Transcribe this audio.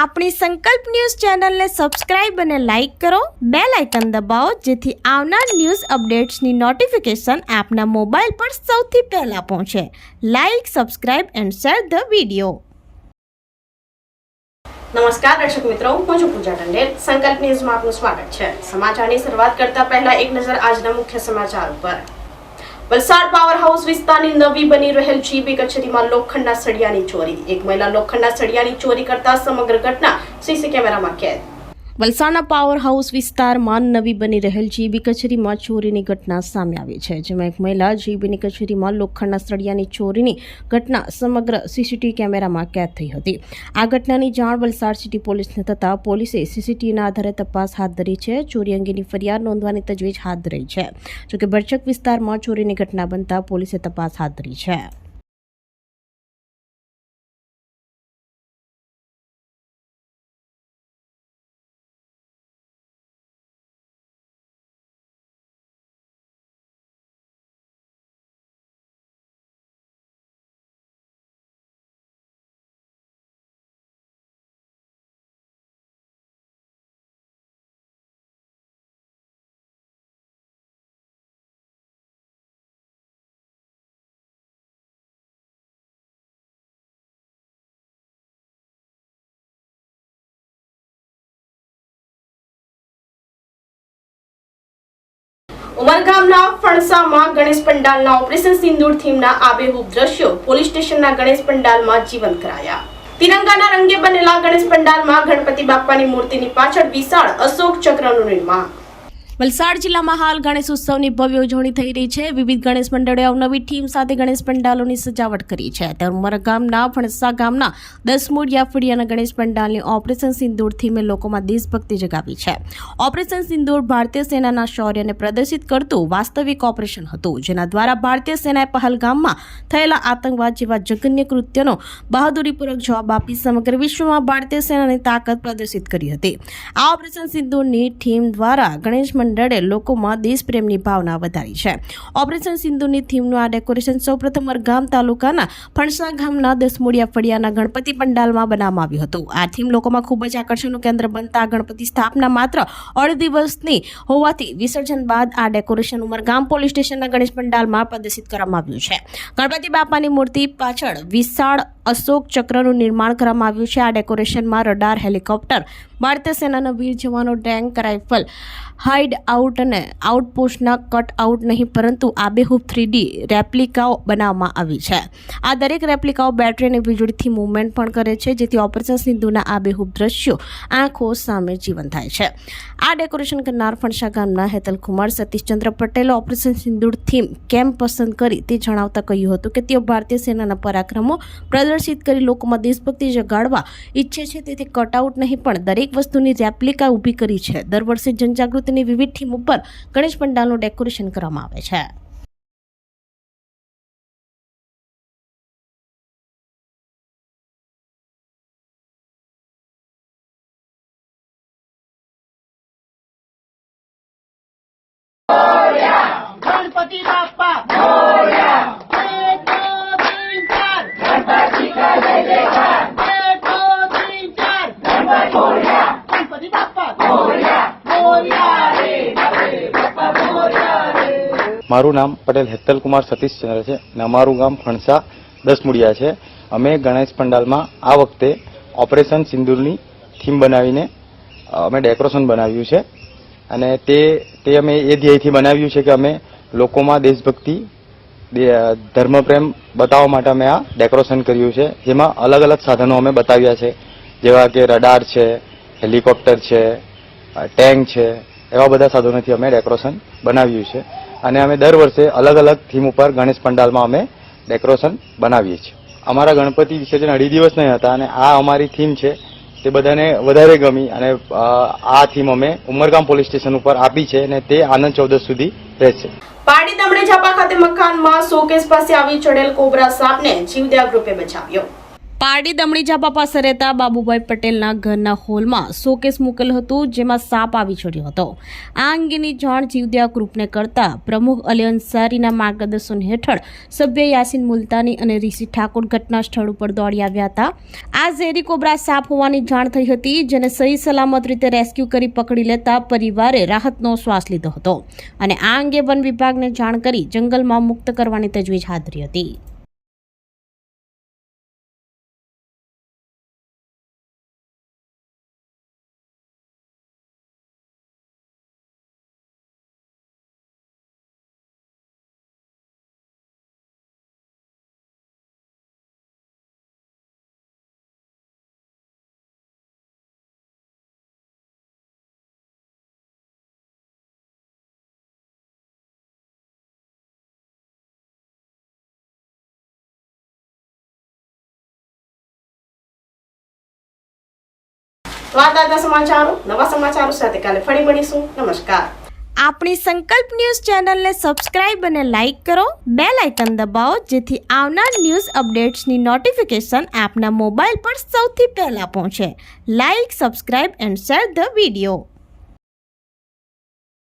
આપણી સંકલ્પ ન્યૂઝ ચેનલને સબસ્ક્રાઇબ અને લાઇક કરો, બેલ આઇકન દબાવો જેથી આવનાર ન્યૂઝ અપડેટ્સની નોટિફિકેશન આપના મોબાઈલ પર સૌથી પહેલા પહોંચે. Like, subscribe and share the video. નમસ્કાર દર્શક મિત્રો, હું છું પૂજા ટંડેલ. સંકલ્પ ન્યૂઝમાં આપનું સ્વાગત છે. સમાચારની શરૂઆત કરતા પહેલા એક નજર આજના મુખ્ય સમાચાર ઉપર. વલસાડ પાવર હાઉસ વિસ્તારની નવી બની રહેલ જીબી કચેરીમાં લોખંડના સળિયાની ચોરી. એક મહિલા લોખંડના સળિયાની ચોરી કરતા સમગ્ર ઘટના સીસી કેમેરામાં કેદ. વલસાડના પાવર હાઉસ વિસ્તારમાં નવી બની રહેલ જીબી કચેરીમાં ચોરીની ઘટના સામે આવી છે, જેમાં એક મહિલા જીબીની કચેરીમાં લોખંડના સળિયાની ચોરીની ઘટના સમગ્ર સીસીટીવી કેમેરામાં કેદ થઈ હતી. આ ઘટનાની જાણ વલસાડ સિટી પોલીસને થતાં પોલીસે સીસીટીવીના આધારે તપાસ હાથ ધરી છે. ચોરી અંગેની ફરિયાદ નોંધવાની તજવીજ હાથ ધરી છે. જોકે બરચક વિસ્તારમાં ચોરીની ઘટના બનતા પોલીસે તપાસ હાથ ધરી છે. ઉમરગામના ફણસામાં ગણેશ પંડાલના ઓપરેશન સિંદૂર થીમના આબેહૂબ દ્રશ્યો પોલીસ સ્ટેશનના ગણેશ પંડાલમાં જીવંત કરાયા. તિરંગાના રંગે બનેલા ગણેશ પંડાલમાં ગણપતિ બાપ્પાની મૂર્તિની પાછળ વિશાળ અશોક ચક્રનું નિર્માણ. વલસાડ જિલ્લામાં હાલ ગણેશ ઉત્સવની ભવ્ય ઉજવણી થઈ રહી છે. વિવિધ ગણેશ મંડળોએ અવનવી થીમ સાથે ગણેશ પંડાલોની સજાવટ કરી છે. ત્યારે ઉમરગામના ફણસા ગામના 10 મૂળિયા ફળિયાના ગણેશ પંડાલની ઓપરેશન સિંદૂર થીમે લોકોમાં દેશભક્તિ જગાવી છે. ઓપરેશન સિંદૂર ભારતીય સેનાના શૌર્યને પ્રદર્શિત કરતું વાસ્તવિક ઓપરેશન હતું, જેના દ્વારા ભારતીય સેનાએ પહલગામમાં થયેલા આતંકવાદ જેવા જઘન્ય કૃત્યનો બહાદુરીપૂર્વક જવાબ આપી સમગ્ર વિશ્વમાં ભારતીય સેનાની તાકાત પ્રદર્શિત કરી હતી. આ ઓપરેશન સિંદૂરની થીમ દ્વારા ગણેશ મંડળે લોકોમાં દેશપ્રેમની ભાવના વધારી છે. ઓપરેશન સિંદૂરની થીમનું આ ડેકોરેશન સૌપ્રથમ ઉમરગામ તાલુકાના ફણસા ગામના 10 મૂળિયા ફળિયાના ગણપતિ પંડાલમાં બનાવવામાં આવ્યું હતું. આ થીમ લોકોમાં ખૂબ જ આકર્ષણનું કેન્દ્ર બનતા ગણપતિ સ્થાપના માત્ર અઢી દિવસની હોવાથી વિસર્જન બાદ આ ડેકોરેશન ઉમરગામ પોલીસ સ્ટેશનના ગણેશ પંડાલમાં પ્રદર્શિત કરવામાં આવ્યું છે. ગણપતિ બાપાની મૂર્તિ પાછળ વિશાળ અશોક ચક્રનું નિર્માણ કરવામાં આવ્યું છે. આ ડેકોરેશનમાં રડાર, હેલિકોપ્ટર, ભારતીય સેનાના વીર જવાનો, ટેન્ક, રાઇફલ, હાઇડ આઉટ અને આઉટપોસ્ટના કટ આઉટ નહીં પરંતુ આબેહૂબ 3D રેપ્લિકાઓ બનાવવામાં આવી છે. આ દરેક રેપ્લિકાઓ બેટરી અને વીજળીથી મૂવમેન્ટ પણ કરે છે, જેથી ઓપરેશન સિંધુના આબેહૂબ દ્રશ્યો આંખો સામે જીવંત થાય છે. આ ડેકોરેશન કરનાર ફણસા ગામના હેતલકુમાર સતીશચંદ્ર પટેલે ઓપરેશન સિંદૂર થીમ કેમ પસંદ કરી તે જણાવતા કહ્યું હતું કે તેઓ ભારતીય સેનાના પરાક્રમો પ્રદર્શિત કરી લોકોમાં દેશભક્તિ જગાડવા ઈચ્છે છે. તેથી કટઆઉટ નહીં પણ દરેક વસ્તુની રેપ્લિકા ઊભી કરી છે. દર વર્ષે જનજાગૃતિની વિવિધ થીમ ઉપર ગણેશ પંડાલનું ડેકોરેશન કરવામાં આવે છે. गणपति बाप्पा मोरया, 1 2 3 4 गणपति का जय जयकार, 1 2 3 4 गणपति मोरया, गणपति बाप्पा मोरया, मोरया रे बाप्पा मोरया रे. મારું નામ પટેલ હેતલકુમાર સતીશચંદ્ર છે અને અમારું ગામ ફણસા 10 મૂળિયા છે. અમે ગણેશ પંડાલમાં આ વખતે ઓપરેશન સિંદૂરની થીમ બનાવીને અમે ડેકોરેશન બનાવ્યું છે અને તે અમે એ ધ્યેયથી બનાવ્યું છે કે અમે લોકોમાં દેશભક્તિ, ધર્મપ્રેમ બતાવવા માટે અમે આ ડેકોરેશન કર્યું છે. જેમાં અલગ અલગ સાધનો અમે બતાવ્યા છે, જેવા કે રડાર છે, હેલિકોપ્ટર છે, ટેન્ક છે, એવા બધા સાધનોથી અમે ડેકોરેશન બનાવ્યું છે. અને અમે દર વર્ષે અલગ અલગ થીમ ઉપર ગણેશ પંડાલમાં અમે ડેકોરેશન બનાવીએ છીએ. અમારા ગણપતિ વિસર્જન અઢી દિવસ નહીં હતા અને આ અમારી થીમ છે તે બધાને વધારે ગમી અને આ થીમ અમે ઉમરગામ પોલીસ સ્ટેશન ઉપર આપી છે અને તે આનંદ 14 સુધી રહેશે. પારડી દમણે ઝાપા ખાતે મકાનમાં શોકેસ પાસે આવી ચડેલ કોબરા સાપને જીવદયા ગ્રુપે બચાવ્યો. પારડી દમણી ઝાપા પાસે રહેતા બાબુભાઈ પટેલના ઘરના હોલમાં શોકેસ મૂકેલું હતું, જેમાં સાપ આવી ચડ્યો હતો. આ અંગેની જાણ જીવદયા ગ્રુપને કરતા પ્રમુખ અલી અંસારીના માર્ગદર્શન હેઠળ સભ્ય યાસીન મુલતાની અને ઋષિ ઠાકોર ઘટના સ્થળ ઉપર દોડી આવ્યા હતા. આ ઝેરી કોબરા સાપ હોવાની જાણ થઈ હતી, જેને સહી સલામત રીતે રેસ્ક્યુ કરી પકડી લેતા પરિવારે રાહતનો શ્વાસ લીધો હતો અને આ અંગે વન વિભાગને જાણ કરી જંગલમાં મુક્ત કરવાની તજવીજ હાથ ધરી હતી. તો આ હતા સમાચારો. નવા સમાચારો સાથે કાલે ફરી મળીશું. નમસ્કાર. આપણી સંકલ્પ ન્યૂઝ ચેનલને સબસ્ક્રાઇબ અને લાઇક કરો, બેલ આઇકન દબાવો, જેથી આવનાર ન્યૂઝ અપડેટ્સની નોટિફિકેશન આપના મોબાઈલ પર સૌથી પહેલા પહોંચે. Like, subscribe and share the video.